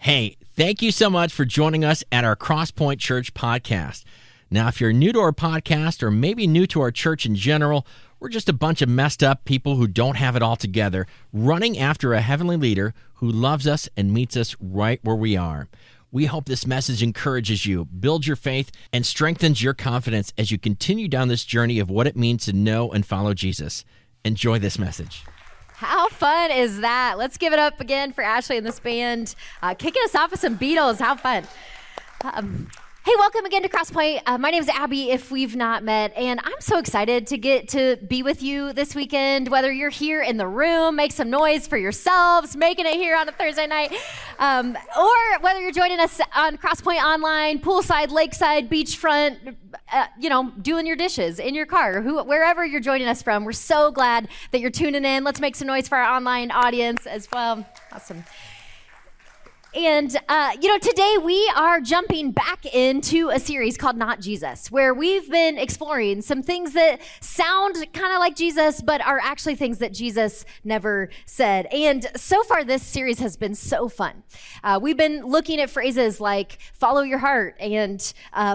Hey, thank you so much for joining us at our Crosspoint Church podcast. Now, if you're new to our podcast or maybe new to our church in general, we're just a bunch of messed up people who don't have it all together, running after a heavenly leader who loves us and meets us right where we are. We hope this message encourages you, builds your faith, and strengthens your confidence as you continue down this journey of what it means to know and follow Jesus. Enjoy this message. How fun is that? Let's give it up again for Ashley and this band, kicking us off with some Beatles. How fun. Hey, welcome again to Crosspoint. My name is Abbie, if we've not met, and I'm so excited to get to be with you this weekend, whether you're here in the room, make some noise for yourselves, making it here on a Thursday night, or whether you're joining us on Crosspoint Online, poolside, lakeside, beachfront, doing your dishes in your car, wherever you're joining us from. We're so glad that you're tuning in. Let's make some noise for our online audience as well. Awesome. And, today we are jumping back into a series called Not Jesus, where we've been exploring some things that sound kind of like Jesus, but are actually things that Jesus never said. And so far, this series has been so fun. We've been looking at phrases like follow your heart and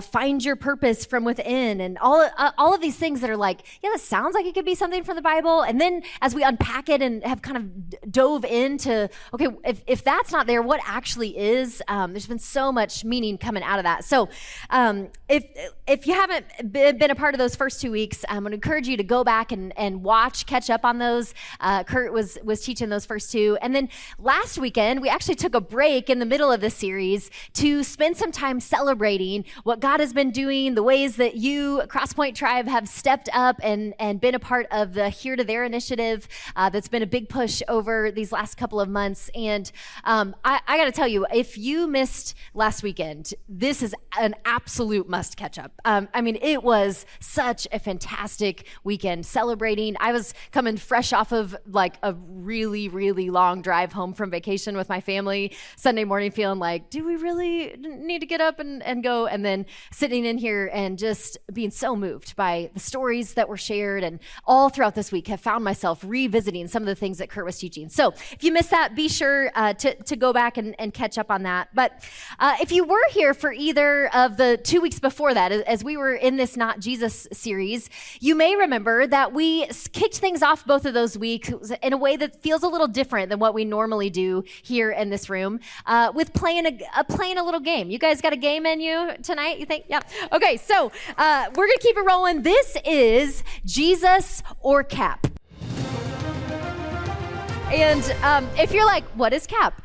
find your purpose from within, and all of these things that are like, yeah, that sounds like it could be something from the Bible. And then as we unpack it and have kind of dove into, okay, if that's not there, what actually is. There's been so much meaning coming out of that. So if you haven't been a part of those first 2 weeks, I'm going to encourage you to go back and catch up on those. Kurt was teaching those first two. And then last weekend, we actually took a break in the middle of this series to spend some time celebrating what God has been doing, the ways that you, Crosspoint Tribe, have stepped up and been a part of the Here to There initiative that's been a big push over these last couple of months. And I got to tell you, if you missed last weekend, this is an absolute must catch up. It was such a fantastic weekend celebrating. I was coming fresh off of like a really, really long drive home from vacation with my family Sunday morning, feeling like, do we really need to get up and go? And then sitting in here and just being so moved by the stories that were shared, and all throughout this week have found myself revisiting some of the things that Kurt was teaching. So if you missed that, be sure to go back and catch up on that. But if you were here for either of the 2 weeks before that, as we were in this Not Jesus series, you may remember that we kicked things off both of those weeks in a way that feels a little different than what we normally do here in this room, with playing a little game. You guys got a game in you tonight, you think? Yeah. Okay, so we're going to keep it rolling. This is Jesus or Cap. And if you're like, what is Cap?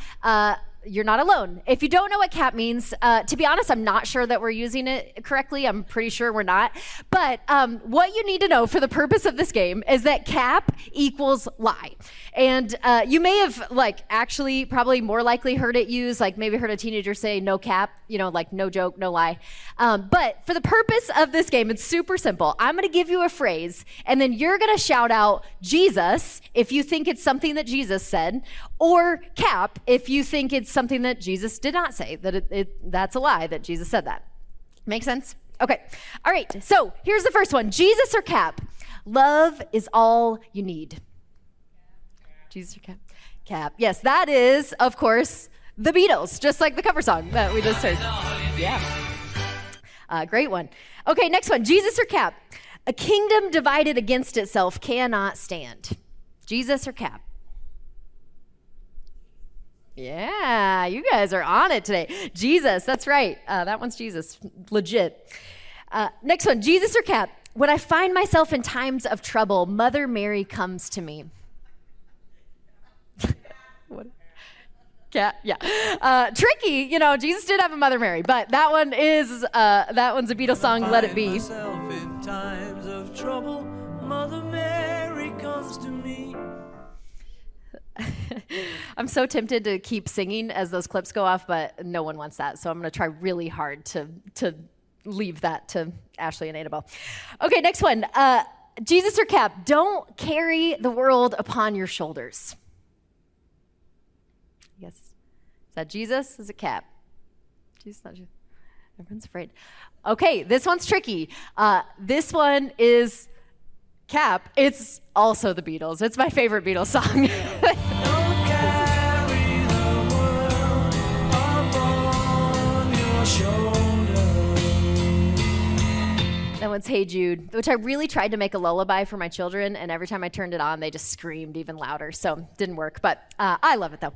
You're not alone. If you don't know what CAP means, to be honest, I'm not sure that we're using it correctly. I'm pretty sure we're not. But what you need to know for the purpose of this game is that CAP equals lie. And you may have actually probably more likely heard it used, maybe heard a teenager say no cap, no joke, no lie. But for the purpose of this game, it's super simple. I'm going to give you a phrase, and then you're going to shout out Jesus if you think it's something that Jesus said, or cap if you think it's something that Jesus did not say, that that's a lie, that Jesus said that. Make sense? Okay. All right. So here's the first one. Jesus or Cap? Love is all you need. Jesus or Cap? Cap. Yes, that is, of course, the Beatles, just like the cover song that we just heard. Yeah. Great one. Okay, next one. Jesus or Cap? A kingdom divided against itself cannot stand. Jesus or Cap? Yeah, you guys are on it today. Jesus, that's right. That one's Jesus, legit. Next one, Jesus or Cap? When I find myself in times of trouble, Mother Mary comes to me. What? Cat, yeah. Tricky, Jesus did have a Mother Mary, but that one's a Beatles song, Let It Be. Myself in times of trouble, Mother Mary comes to me. I'm so tempted to keep singing as those clips go off, but no one wants that. So I'm going to try really hard to leave that to Ashley and Annabelle. Okay, next one. Jesus or Cap? Don't carry the world upon your shoulders. Yes. Is that Jesus? Is it Cap? Jesus, not Jesus. Everyone's afraid. Okay, this one's tricky. This one is Cap. It's also the Beatles. It's my favorite Beatles song. once Hey Jude, which I really tried to make a lullaby for my children, and every time I turned it on, they just screamed even louder, so didn't work, but I love it though.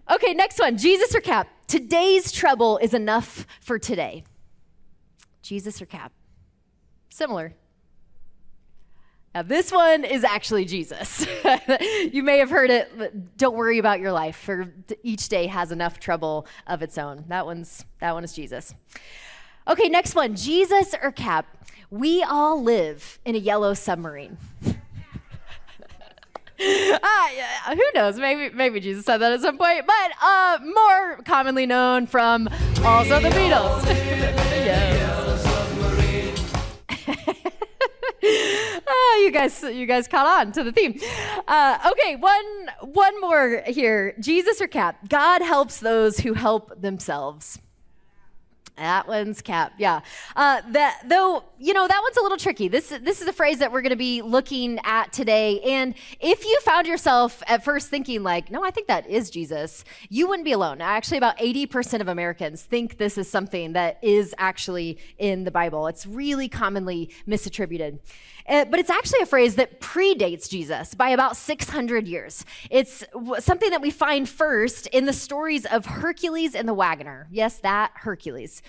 Okay, next one, Jesus or Cap. Today's trouble is enough for today. Jesus or Cap. Similar. Now, this one is actually Jesus. You may have heard it, don't worry about your life, for each day has enough trouble of its own. That one is Jesus. Okay, next one, Jesus or Cap. We all live in a yellow submarine. Who knows? Maybe Jesus said that at some point, but more commonly known from also the Beatles. Yes. You guys caught on to the theme. Okay, one more here. Jesus or Cap? God helps those who help themselves. That one's Cap, yeah. That one's a little tricky. This is a phrase that we're going to be looking at today. And if you found yourself at first thinking like, no, I think that is Jesus, you wouldn't be alone. Actually, about 80% of Americans think this is something that is actually in the Bible. It's really commonly misattributed. But it's actually a phrase that predates Jesus by about 600 years. It's something that we find first in the stories of Hercules and the Wagoner. Yes, that Hercules.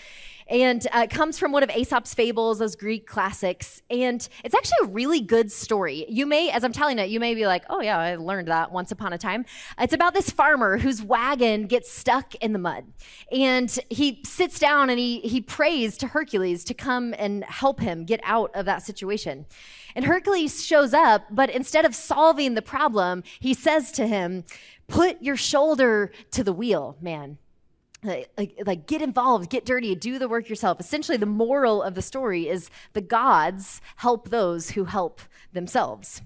And it comes from one of Aesop's fables, those Greek classics. And it's actually a really good story. You may, as I'm telling it, you may be like, oh yeah, I learned that once upon a time. It's about this farmer whose wagon gets stuck in the mud. And he sits down and he prays to Hercules to come and help him get out of that situation. And Hercules shows up, but instead of solving the problem, he says to him, put your shoulder to the wheel, man. Like get involved, get dirty, do the work yourself. Essentially, the moral of the story is the gods help those who help themselves.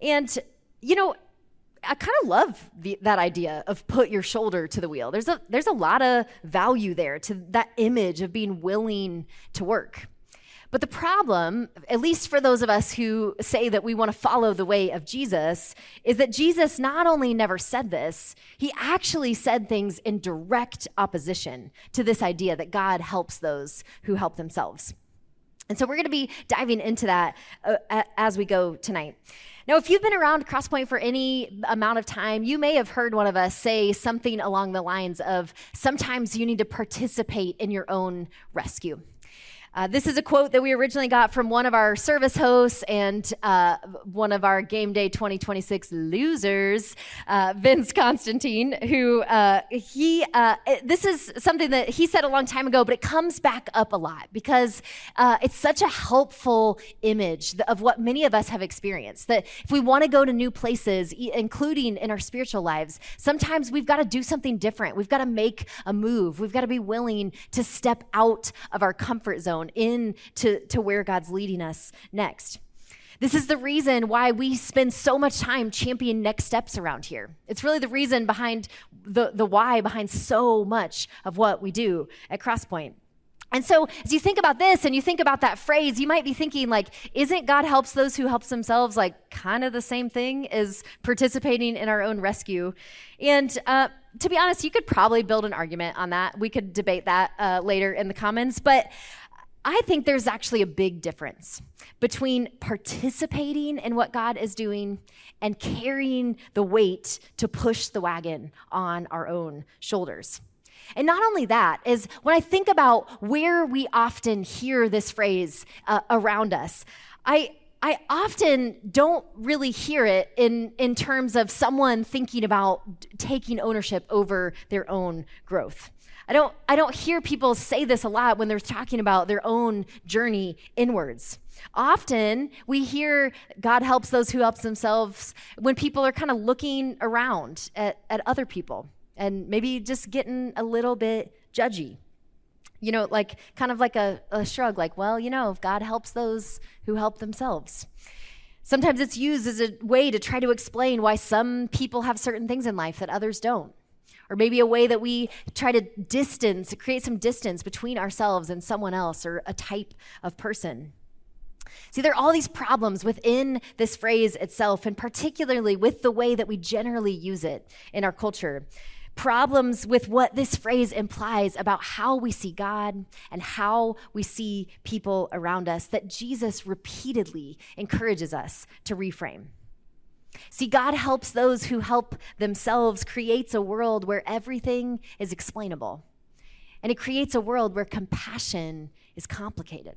And, I kind of love that idea of put your shoulder to the wheel. There's a lot of value there to that image of being willing to work. But the problem, at least for those of us who say that we want to follow the way of Jesus, is that Jesus not only never said this, he actually said things in direct opposition to this idea that God helps those who help themselves. And so we're going to be diving into that as we go tonight. Now, if you've been around Crosspoint for any amount of time, you may have heard one of us say something along the lines of, sometimes you need to participate in your own rescue. This is a quote that we originally got from one of our service hosts and one of our Game Day 2026 losers, Vince Constantine, who this is something that he said a long time ago, but it comes back up a lot because it's such a helpful image of what many of us have experienced, that if we want to go to new places, including in our spiritual lives, sometimes we've got to do something different. We've got to make a move. We've got to be willing to step out of our comfort zone into where God's leading us next. This is the reason why we spend so much time championing next steps around here. It's really the reason behind the why behind so much of what we do at Crosspoint. And so as you think about this and you think about that phrase, you might be thinking like, isn't God helps those who help themselves like kind of the same thing as participating in our own rescue? And to be honest, you could probably build an argument on that. We could debate that later in the comments, but I think there's actually a big difference between participating in what God is doing and carrying the weight to push the wagon on our own shoulders. And not only that, is when I think about where we often hear this phrase around us, I often don't really hear it in terms of someone thinking about taking ownership over their own growth. I don't hear people say this a lot when they're talking about their own journey inwards. Often we hear God helps those who help themselves when people are kind of looking around at other people and maybe just getting a little bit judgy. Like kind of like a shrug, like, well, if God helps those who help themselves. Sometimes it's used as a way to try to explain why some people have certain things in life that others don't. Or maybe a way that we try to create some distance between ourselves and someone else or a type of person. See, there are all these problems within this phrase itself, and particularly with the way that we generally use it in our culture. problems with what this phrase implies about how we see God and how we see people around us that Jesus repeatedly encourages us to reframe. See, God helps those who help themselves, creates a world where everything is explainable. And it creates a world where compassion is complicated.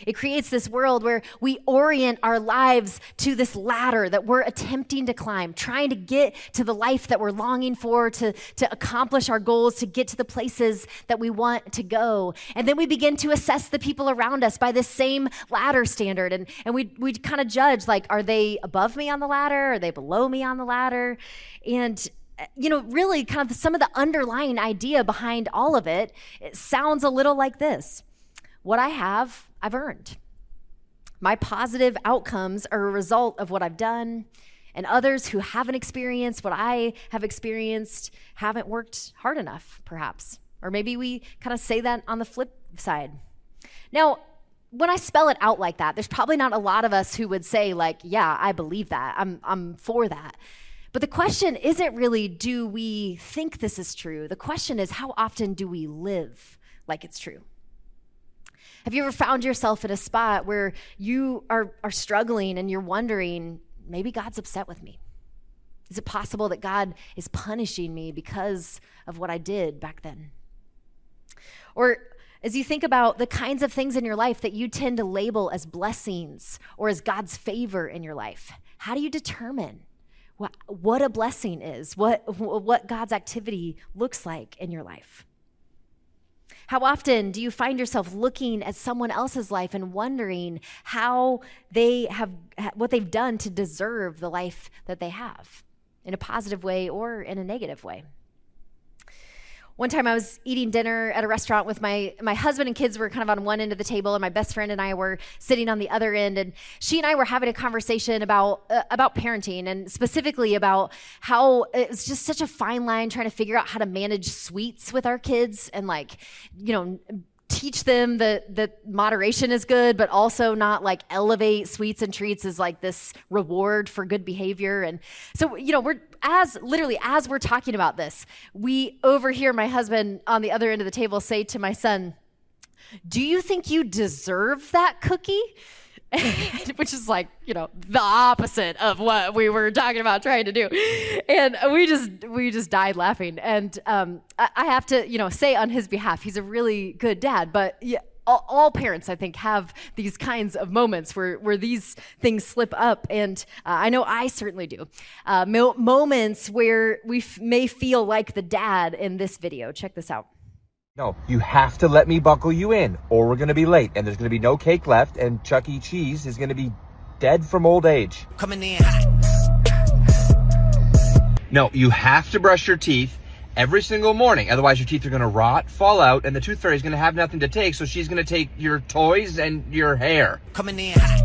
It creates this world where we orient our lives to this ladder that we're attempting to climb, trying to get to the life that we're longing for, to accomplish our goals, to get to the places that we want to go. And then we begin to assess the people around us by this same ladder standard. And we kind of judge, like, are they above me on the ladder? Are they below me on the ladder? And really kind of some of the underlying idea behind all of it sounds a little like this. What I have, I've earned. My positive outcomes are a result of what I've done, and others who haven't experienced what I have experienced haven't worked hard enough, perhaps. Or maybe we kind of say that on the flip side. Now, when I spell it out like that, there's probably not a lot of us who would say, like, yeah, I believe that. I'm for that. But the question isn't really, do we think this is true? The question is, how often do we live like it's true? Have you ever found yourself in a spot where you are struggling and you're wondering, maybe God's upset with me? Is it possible that God is punishing me because of what I did back then? Or as you think about the kinds of things in your life that you tend to label as blessings or as God's favor in your life, how do you determine what a blessing is, what God's activity looks like in your life? How often do you find yourself looking at someone else's life and wondering how they have, what they've done to deserve the life that they have, in a positive way or in a negative way? One time I was eating dinner at a restaurant with my husband, and kids were kind of on one end of the table, and my best friend and I were sitting on the other end, and she and I were having a conversation about parenting, and specifically about how it's just such a fine line trying to figure out how to manage sweets with our kids and, like, teach them that moderation is good, but also not like elevate sweets and treats as like this reward for good behavior. And so, we're as we're talking about this, we overhear my husband on the other end of the table say to my son, "Do you think you deserve that cookie?" Which is like, the opposite of what we were talking about trying to do. And we just died laughing. And I have to, say on his behalf, he's a really good dad. But yeah, all parents, I think, have these kinds of moments where these things slip up. And I know I certainly do. Moments where we may feel like the dad in this video. Check this out. No, you have to let me buckle you in, or we're going to be late, and there's going to be no cake left, and Chuck E. Cheese is going to be dead from old age. Coming in hot. No, you have to brush your teeth every single morning. Otherwise, your teeth are going to rot, fall out, and the tooth fairy is going to have nothing to take, so she's going to take your toys and your hair. Coming in hot.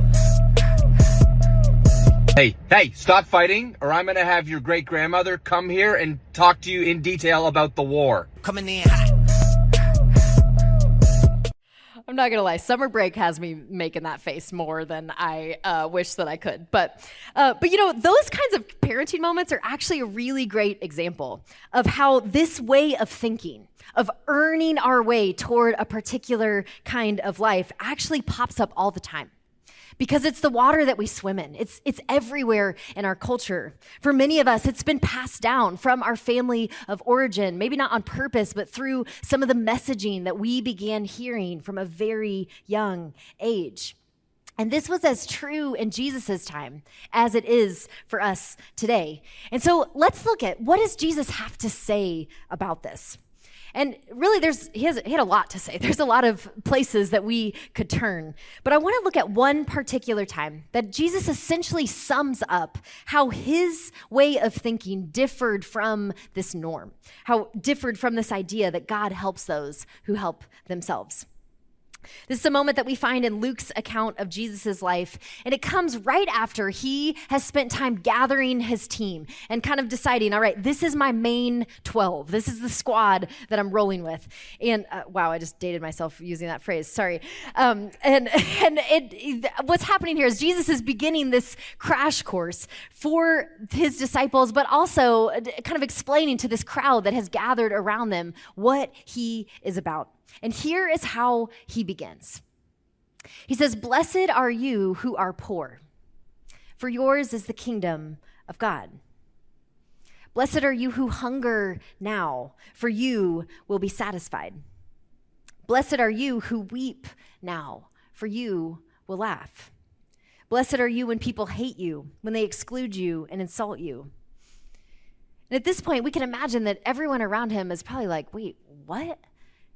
Hey, stop fighting, or I'm going to have your great-grandmother come here and talk to you in detail about the war. Coming in hot. I'm not going to lie. Summer break has me making that face more than I wish that I could. But those kinds of parenting moments are actually a really great example of how this way of thinking, of earning our way toward a particular kind of life, actually pops up all the time. Because it's the water that we swim in. It's everywhere in our culture. For many of us, it's been passed down from our family of origin, maybe not on purpose, but through some of the messaging that we began hearing from a very young age. And this was as true in Jesus' time as it is for us today. And so let's look at, what does Jesus have to say about this? And really, he had a lot to say. There's a lot of places that we could turn. But I want to look at one particular time that Jesus essentially sums up how his way of thinking differed from this norm, how differed from this idea that God helps those who help themselves. This is a moment that we find in Luke's account of Jesus' life, and it comes right after he has spent time gathering his team and kind of deciding, all right, this is my main 12. This is the squad that I'm rolling with. And wow, I just dated myself using that phrase. Sorry. What's happening here is Jesus is beginning this crash course for his disciples, but also kind of explaining to this crowd that has gathered around them what he is about. And here is how he begins. He says, "Blessed are you who are poor, for yours is the kingdom of God. Blessed are you who hunger now, for you will be satisfied. Blessed are you who weep now, for you will laugh. Blessed are you when people hate you, when they exclude you and insult you." And at this point, we can imagine that everyone around him is probably like, wait, what?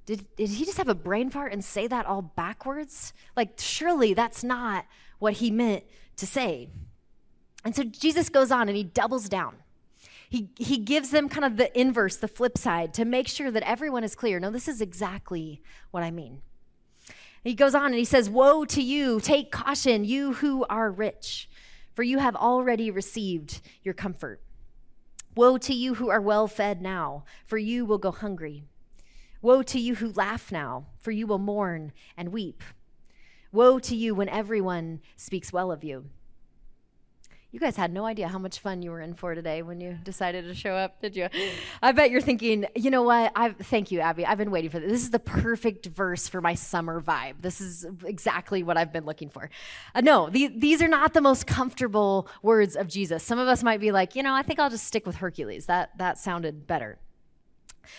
Did he just have a brain fart and say that all backwards? Like, surely that's not what he meant to say. And so Jesus goes on and he doubles down. He gives them kind of the inverse, the flip side, to make sure that everyone is clear. No, this is exactly what I mean. He goes on and he says, "Woe to you, take caution, you who are rich, for you have already received your comfort. Woe to you who are well fed now, for you will go hungry. Woe to you who laugh now, for you will mourn and weep. Woe to you when everyone speaks well of you." You guys had no idea how much fun you were in for today when you decided to show up, did you? I bet you're thinking, you know what? Thank you, Abbie. I've been waiting for this. This is the perfect verse for my summer vibe. This is exactly what I've been looking for. No, these are not the most comfortable words of Jesus. Some of us might be like, I think I'll just stick with Hercules. That sounded better.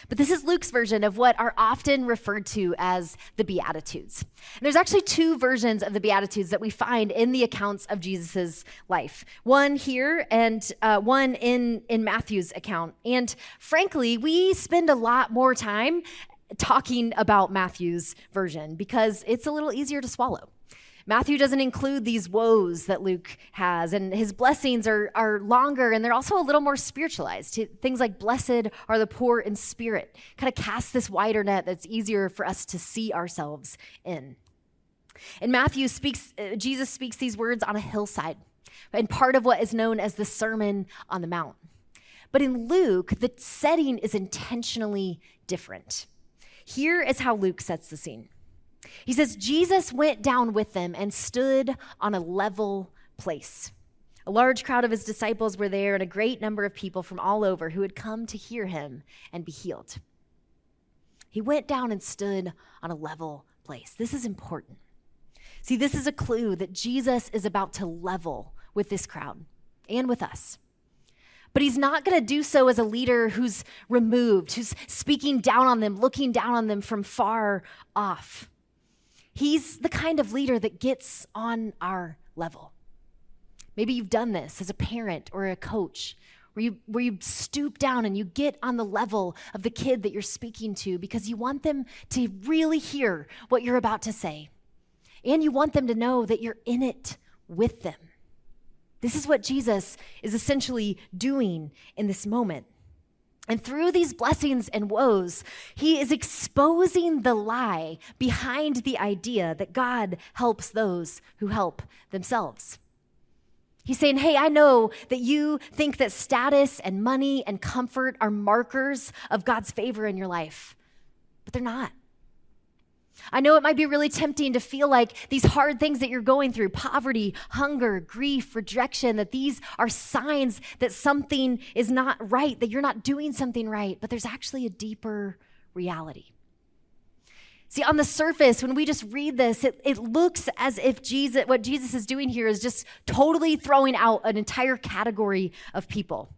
But this is Luke's version of what are often referred to as the Beatitudes. And there's actually two versions of the Beatitudes that we find in the accounts of Jesus' life. One here and one in Matthew's account. And frankly, we spend a lot more time talking about Matthew's version because it's a little easier to swallow. Matthew doesn't include these woes that Luke has, and his blessings are longer, and they're also a little more spiritualized. Things like blessed are the poor in spirit, kind of cast this wider net that's easier for us to see ourselves in. And Jesus speaks these words on a hillside, and part of what is known as the Sermon on the Mount. But in Luke, the setting is intentionally different. Here is how Luke sets the scene. He says, Jesus went down with them and stood on a level place. A large crowd of his disciples were there, and a great number of people from all over who had come to hear him and be healed. He went down and stood on a level place. This is important. See, this is a clue that Jesus is about to level with this crowd and with us. But he's not going to do so as a leader who's removed, who's speaking down on them, looking down on them from far off. He's the kind of leader that gets on our level. Maybe you've done this as a parent or a coach, where you stoop down and you get on the level of the kid that you're speaking to because you want them to really hear what you're about to say. And you want them to know that you're in it with them. This is what Jesus is essentially doing in this moment. And through these blessings and woes, he is exposing the lie behind the idea that God helps those who help themselves. He's saying, hey, I know that you think that status and money and comfort are markers of God's favor in your life, but they're not. I know it might be really tempting to feel like these hard things that you're going through, poverty, hunger, grief, rejection, that these are signs that something is not right, that you're not doing something right, but there's actually a deeper reality. See, on the surface, when we just read this, it looks as if what Jesus is doing here is just totally throwing out an entire category of people.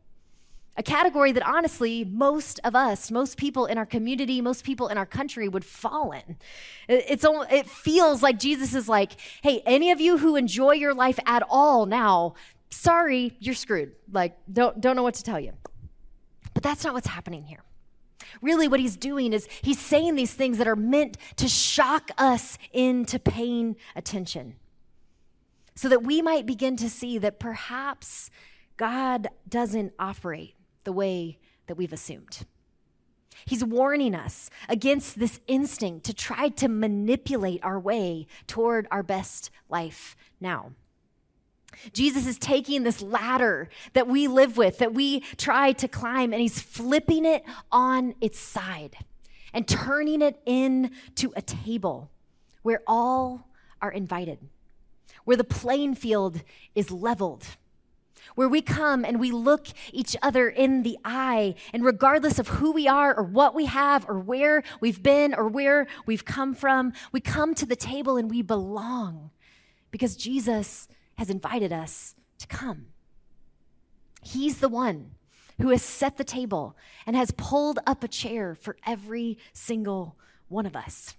A category that honestly, most of us, most people in our community, most people in our country would fall in. It feels like Jesus is like, hey, any of you who enjoy your life at all now, sorry, you're screwed. Like, don't know what to tell you. But that's not what's happening here. Really, what he's doing is he's saying these things that are meant to shock us into paying attention so that we might begin to see that perhaps God doesn't operate the way that we've assumed. He's warning us against this instinct to try to manipulate our way toward our best life now. Jesus is taking this ladder that we live with, that we try to climb, and he's flipping it on its side and turning it into a table where all are invited, where the playing field is leveled, where we come and we look each other in the eye, and regardless of who we are or what we have or where we've been or where we've come from, we come to the table and we belong because Jesus has invited us to come. He's the one who has set the table and has pulled up a chair for every single one of us.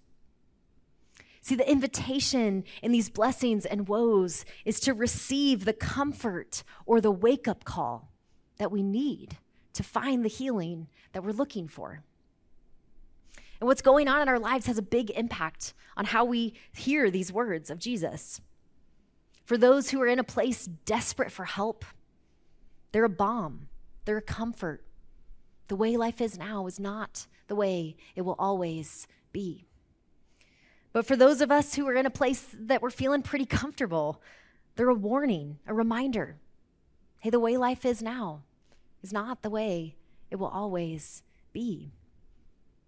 See, the invitation in these blessings and woes is to receive the comfort or the wake-up call that we need to find the healing that we're looking for. And what's going on in our lives has a big impact on how we hear these words of Jesus. For those who are in a place desperate for help, they're a balm, they're a comfort. The way life is now is not the way it will always be. But for those of us who are in a place that we're feeling pretty comfortable, they're a warning, a reminder. Hey, the way life is now is not the way it will always be.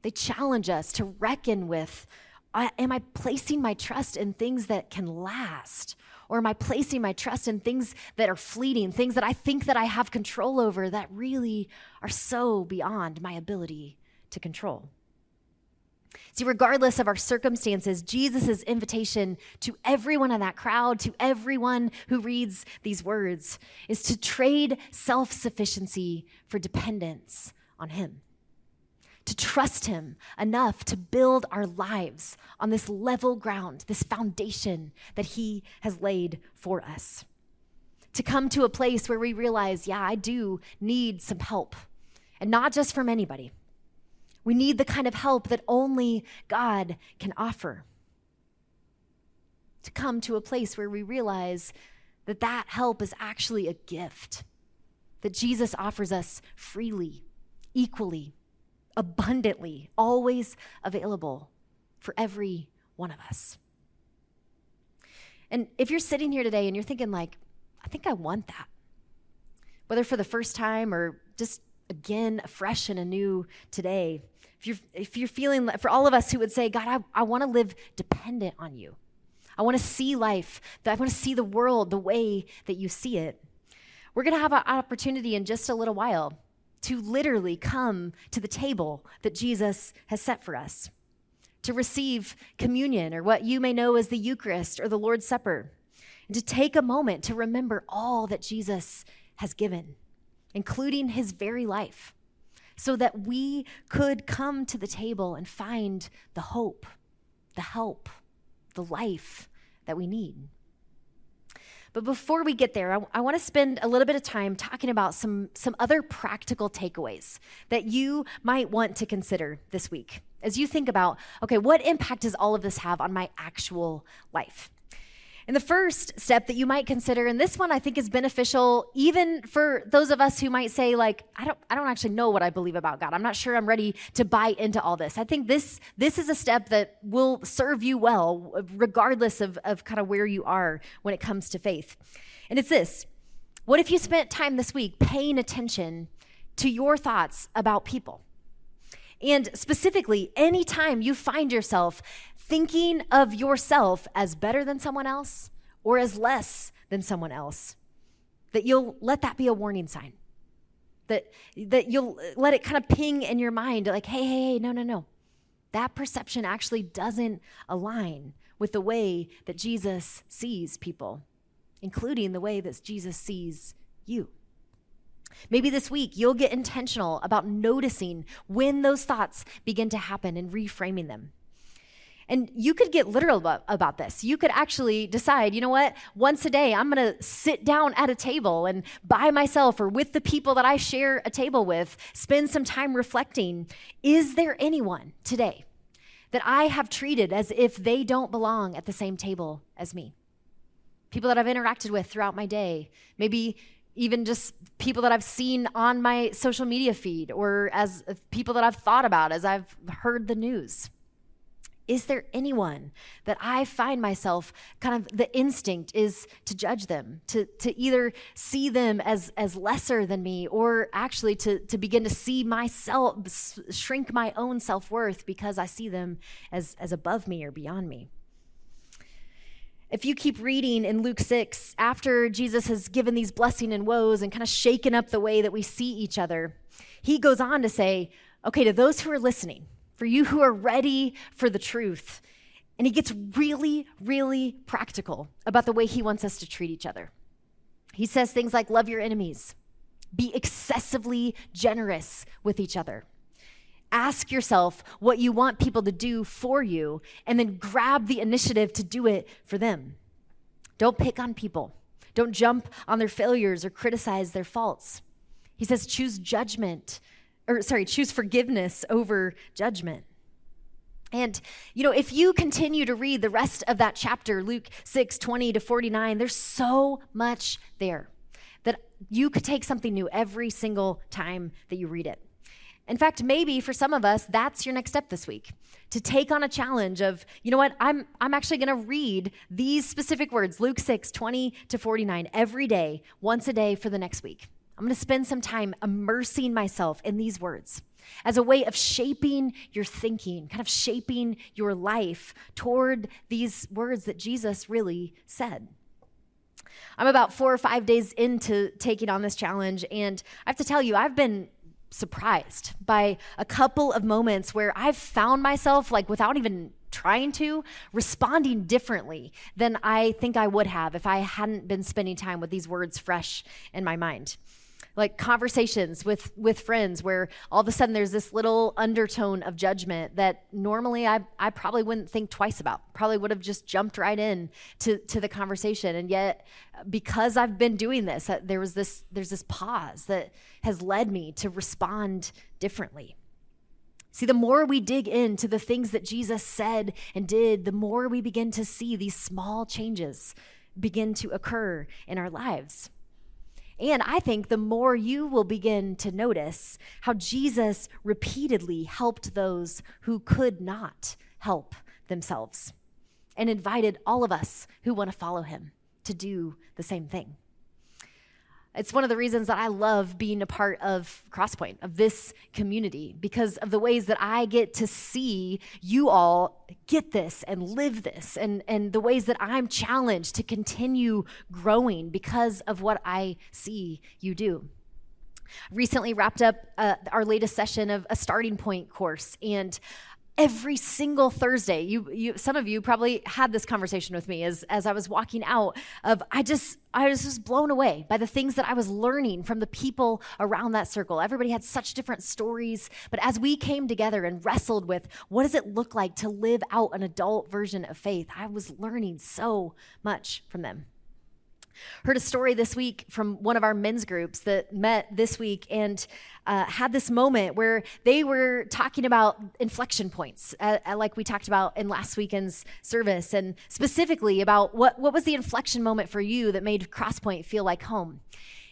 They challenge us to reckon with, am I placing my trust in things that can last? Or am I placing my trust in things that are fleeting, things that I think that I have control over that really are so beyond my ability to control? See, regardless of our circumstances, Jesus' invitation to everyone in that crowd, to everyone who reads these words, is to trade self-sufficiency for dependence on him. To trust him enough to build our lives on this level ground, this foundation that he has laid for us. To come to a place where we realize, yeah, I do need some help, and not just from anybody. We need the kind of help that only God can offer. To come to a place where we realize that that help is actually a gift, that Jesus offers us freely, equally, abundantly, always available for every one of us. And if you're sitting here today and you're thinking like, I think I want that, whether for the first time or just again, fresh and anew today, if you're feeling, for all of us who would say, God, I want to live dependent on you. I want to see life, that I want to see the world the way that you see it. We're going to have an opportunity in just a little while to literally come to the table that Jesus has set for us, to receive communion, or what you may know as the Eucharist or the Lord's Supper, and to take a moment to remember all that Jesus has given, including his very life, so that we could come to the table and find the hope, the help, the life that we need. But before we get there, I want to spend a little bit of time talking about some other practical takeaways that you might want to consider this week as you think about, okay, what impact does all of this have on my actual life? And the first step that you might consider, and this one I think is beneficial even for those of us who might say, like, I don't actually know what I believe about God. I'm not sure I'm ready to buy into all this. I think this is a step that will serve you well, regardless of kind of where you are when it comes to faith. And it's this: what if you spent time this week paying attention to your thoughts about people? And specifically, anytime you find yourself thinking of yourself as better than someone else or as less than someone else, that you'll let that be a warning sign. That you'll let it kind of ping in your mind, like, hey, no. That perception actually doesn't align with the way that Jesus sees people, including the way that Jesus sees you. Maybe this week you'll get intentional about noticing when those thoughts begin to happen and reframing them. And you could get literal about this. You could actually decide, you know what, once a day I'm going to sit down at a table and by myself or with the people that I share a table with, spend some time reflecting. Is there anyone today that I have treated as if they don't belong at the same table as me? People that I've interacted with throughout my day. Maybe even just people that I've seen on my social media feed or as people that I've thought about as I've heard the news? Is there anyone that I find myself kind of the instinct is to judge them, to either see them as lesser than me or actually to begin to see myself, shrink my own self-worth because I see them as above me or beyond me? If you keep reading in Luke 6, after Jesus has given these blessing and woes and kind of shaken up the way that we see each other, he goes on to say, okay, to those who are listening, for you who are ready for the truth. And he gets really, really practical about the way he wants us to treat each other. He says things like, love your enemies, be excessively generous with each other. Ask yourself what you want people to do for you, and then grab the initiative to do it for them. Don't pick on people. Don't jump on their failures or criticize their faults. He says, choose forgiveness over judgment. And, if you continue to read the rest of that chapter, Luke 6:20-49, there's so much there that you could take something new every single time that you read it. In fact, maybe for some of us, that's your next step this week, to take on a challenge of, I'm actually going to read these specific words, Luke 6:20-49, every day, once a day for the next week. I'm going to spend some time immersing myself in these words as a way of shaping your thinking, kind of shaping your life toward these words that Jesus really said. I'm about 4 or 5 days into taking on this challenge, and I have to tell you, I've been surprised by a couple of moments where I've found myself, without even trying to, responding differently than I think I would have if I hadn't been spending time with these words fresh in my mind. Like conversations with friends where all of a sudden there's this little undertone of judgment that normally I probably wouldn't think twice about. Probably would have just jumped right in to the conversation. And yet, because I've been doing this, there's this pause that has led me to respond differently. See, the more we dig into the things that Jesus said and did, the more we begin to see these small changes begin to occur in our lives. And I think the more you will begin to notice how Jesus repeatedly helped those who could not help themselves and invited all of us who want to follow him to do the same thing. It's one of the reasons that I love being a part of Crosspoint, of this community, because of the ways that I get to see you all get this and live this, and the ways that I'm challenged to continue growing because of what I see you do. Recently wrapped up our latest session of a starting point course, and every single Thursday, some of you probably had this conversation with me as I was walking out of, I was just blown away by the things that I was learning from the people around that circle. Everybody had such different stories, but as we came together and wrestled with what does it look like to live out an adult version of faith, I was learning so much from them. Heard a story this week from one of our men's groups that met this week and had this moment where they were talking about inflection points, like we talked about in last weekend's service, and specifically about what was the inflection moment for you that made Crosspoint feel like home.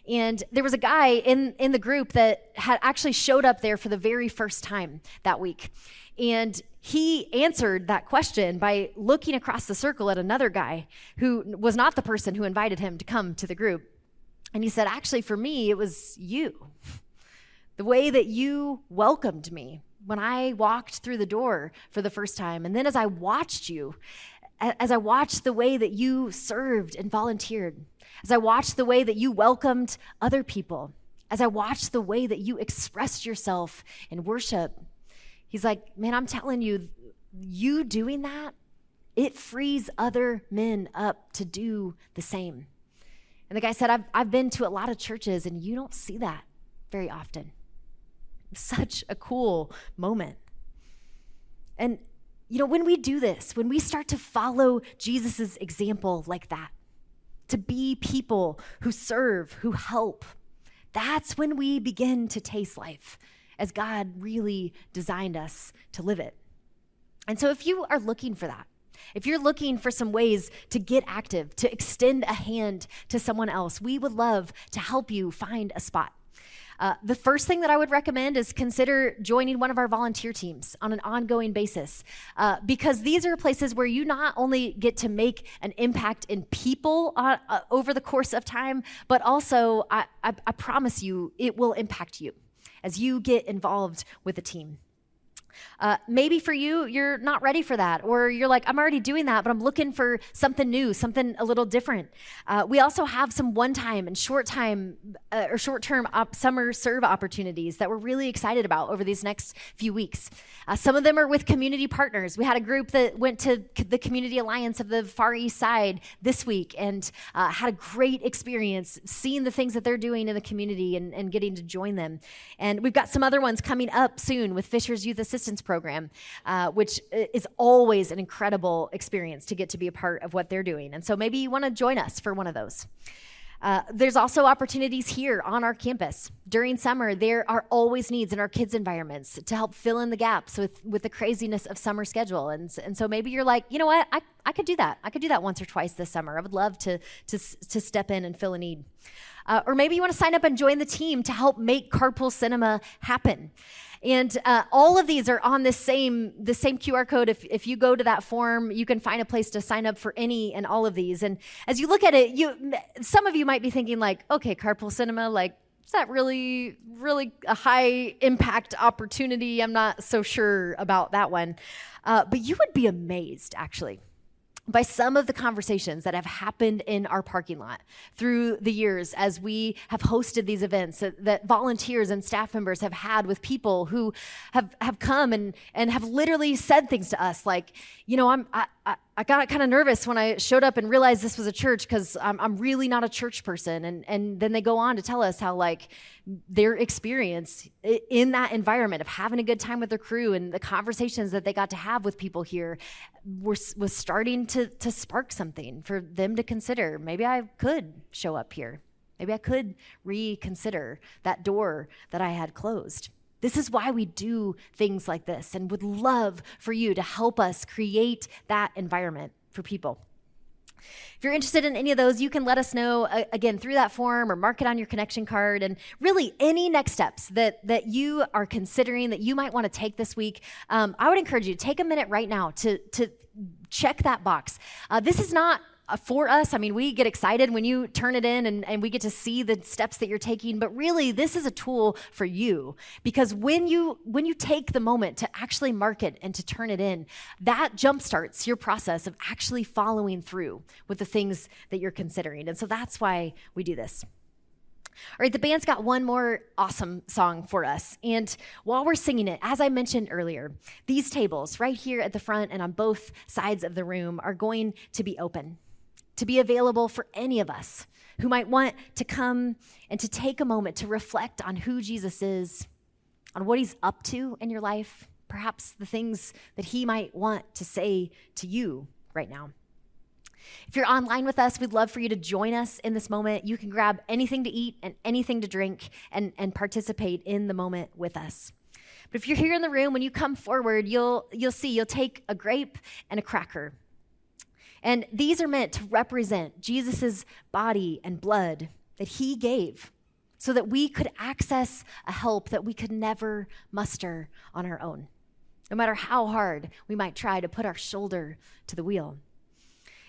And there was a guy in the group that had actually showed up there for the very first time that week. And he answered that question by looking across the circle at another guy who was not the person who invited him to come to the group. And he said, actually, for me, it was you. The way that you welcomed me when I walked through the door for the first time. And then as I watched the way that you served and volunteered, as I watched the way that you welcomed other people, as I watched the way that you expressed yourself in worship, he's like, man, I'm telling you, you doing that, it frees other men up to do the same. And the guy said, I've been to a lot of churches and you don't see that very often. Such a cool moment. And, when we do this, when we start to follow Jesus's example like that, to be people who serve, who help, that's when we begin to taste life as God really designed us to live it. And so if you are looking for that, If you're looking for some ways to get active, to extend a hand to someone else, we would love to help you find a spot. The first thing that I would recommend is consider joining one of our volunteer teams on an ongoing basis, because these are places where you not only get to make an impact in people over the course of time, but also I promise you it will impact you as you get involved with a team. Maybe for you, you're not ready for that, or you're like, I'm already doing that, but I'm looking for something new, something a little different. We also have some one-time and short-term summer serve opportunities that we're really excited about over these next few weeks. Some of them are with community partners. We had a group that went to the Community Alliance of the Far East Side this week and had a great experience seeing the things that they're doing in the community and getting to join them. And we've got some other ones coming up soon with Fisher's Youth Assistance Program, which is always an incredible experience to get to be a part of what they're doing. And so maybe you want to join us for one of those. There's also opportunities here on our campus. During summer, there are always needs in our kids' environments to help fill in the gaps with the craziness of summer schedule. And so maybe you're like, you know what, I could do that. I could do that once or twice this summer. I would love to step in and fill a need. Or maybe you want to sign up and join the team to help make Carpool Cinema happen. And all of these are on the same QR code. If you go to that form, you can find a place to sign up for any and all of these. And as you look at it, some of you might be thinking like, okay, Carpool Cinema, like, is that really, really a high impact opportunity? I'm not so sure about that one. But you would be amazed, actually, by some of the conversations that have happened in our parking lot through the years as we have hosted these events that volunteers and staff members have had with people who have come and have literally said things to us like, you know, I got kind of nervous when I showed up and realized this was a church because I'm really not a church person. And then they go on to tell us how like their experience in that environment of having a good time with their crew and the conversations that they got to have with people here was starting to spark something for them to consider. Maybe I could show up here. Maybe I could reconsider that door that I had closed. This is why we do things like this and would love for you to help us create that environment for people. If you're interested in any of those, you can let us know, again, through that form or mark it on your connection card. And really, any next steps that you are considering that you might want to take this week, I would encourage you to take a minute right now to check that box. This is not for us. I mean, we get excited when you turn it in and we get to see the steps that you're taking, but really this is a tool for you because when you take the moment to actually mark it and to turn it in, that jumpstarts your process of actually following through with the things that you're considering. And so that's why we do this. All right, the band's got one more awesome song for us. And while we're singing it, as I mentioned earlier, these tables right here at the front and on both sides of the room are going to be open, to be available for any of us who might want to come and to take a moment to reflect on who Jesus is, on what he's up to in your life, perhaps the things that he might want to say to you right now. If you're online with us, we'd love for you to join us in this moment. You can grab anything to eat and anything to drink and participate in the moment with us. But if you're here in the room, when you come forward, you'll take a grape and a cracker. And these are meant to represent Jesus' body and blood that he gave so that we could access a help that we could never muster on our own, no matter how hard we might try to put our shoulder to the wheel.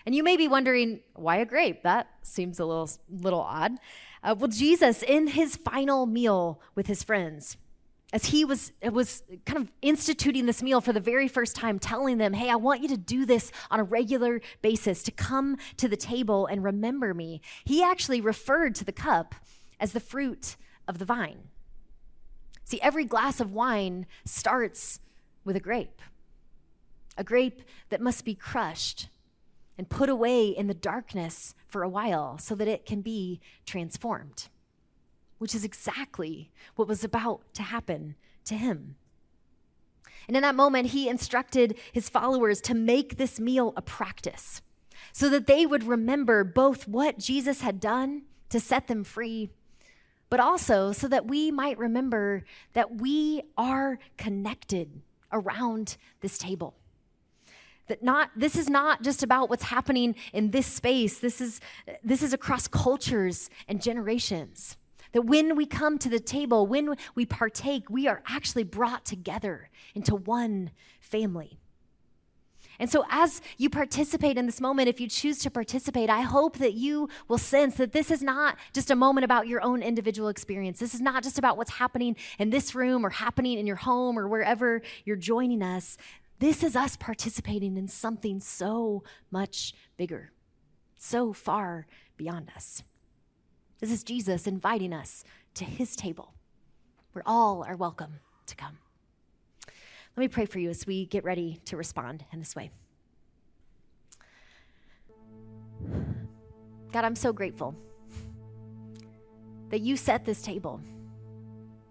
And you may be wondering, why a grape? That seems a little odd. Well, Jesus, in his final meal with his friends, as he was kind of instituting this meal for the very first time, telling them, hey, I want you to do this on a regular basis, to come to the table and remember me. He actually referred to the cup as the fruit of the vine. See, every glass of wine starts with a grape that must be crushed and put away in the darkness for a while so that it can be transformed, which is exactly what was about to happen to him. And in that moment, he instructed his followers to make this meal a practice so that they would remember both what Jesus had done to set them free, but also so that we might remember that we are connected around this table. This is not just about what's happening in this space. This is across cultures and generations. That when we come to the table, when we partake, we are actually brought together into one family. And so as you participate in this moment, if you choose to participate, I hope that you will sense that this is not just a moment about your own individual experience. This is not just about what's happening in this room or happening in your home or wherever you're joining us. This is us participating in something so much bigger, so far beyond us. This is Jesus inviting us to his table, where all are welcome to come. Let me pray for you as we get ready to respond in this way. God, I'm so grateful that you set this table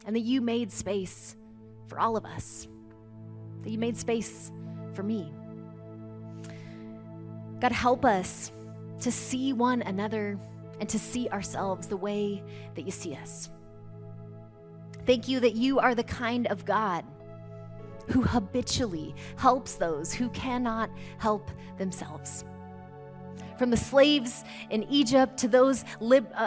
and that you made space for all of us, that you made space for me. God, help us to see one another and to see ourselves the way that you see us. Thank you that you are the kind of God who habitually helps those who cannot help themselves. From the slaves in Egypt to those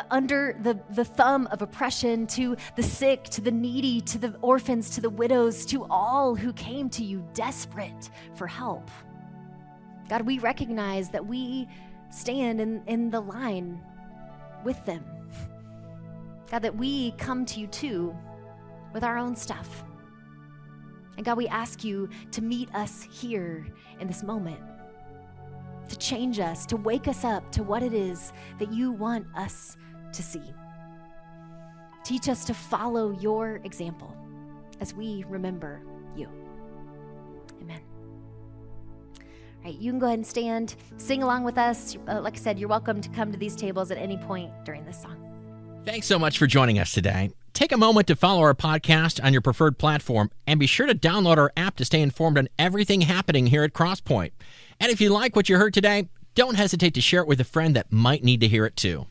under the thumb of oppression, to the sick, to the needy, to the orphans, to the widows, to all who came to you desperate for help. God, we recognize that we stand in the line with them. God, that we come to you too with our own stuff. And God, we ask you to meet us here in this moment, to change us, to wake us up to what it is that you want us to see. Teach us to follow your example as we remember you. Amen. All right, you can go ahead and stand, sing along with us. Like I said, you're welcome to come to these tables at any point during this song. Thanks so much for joining us today. Take a moment to follow our podcast on your preferred platform and be sure to download our app to stay informed on everything happening here at Crosspoint. And if you like what you heard today, don't hesitate to share it with a friend that might need to hear it too.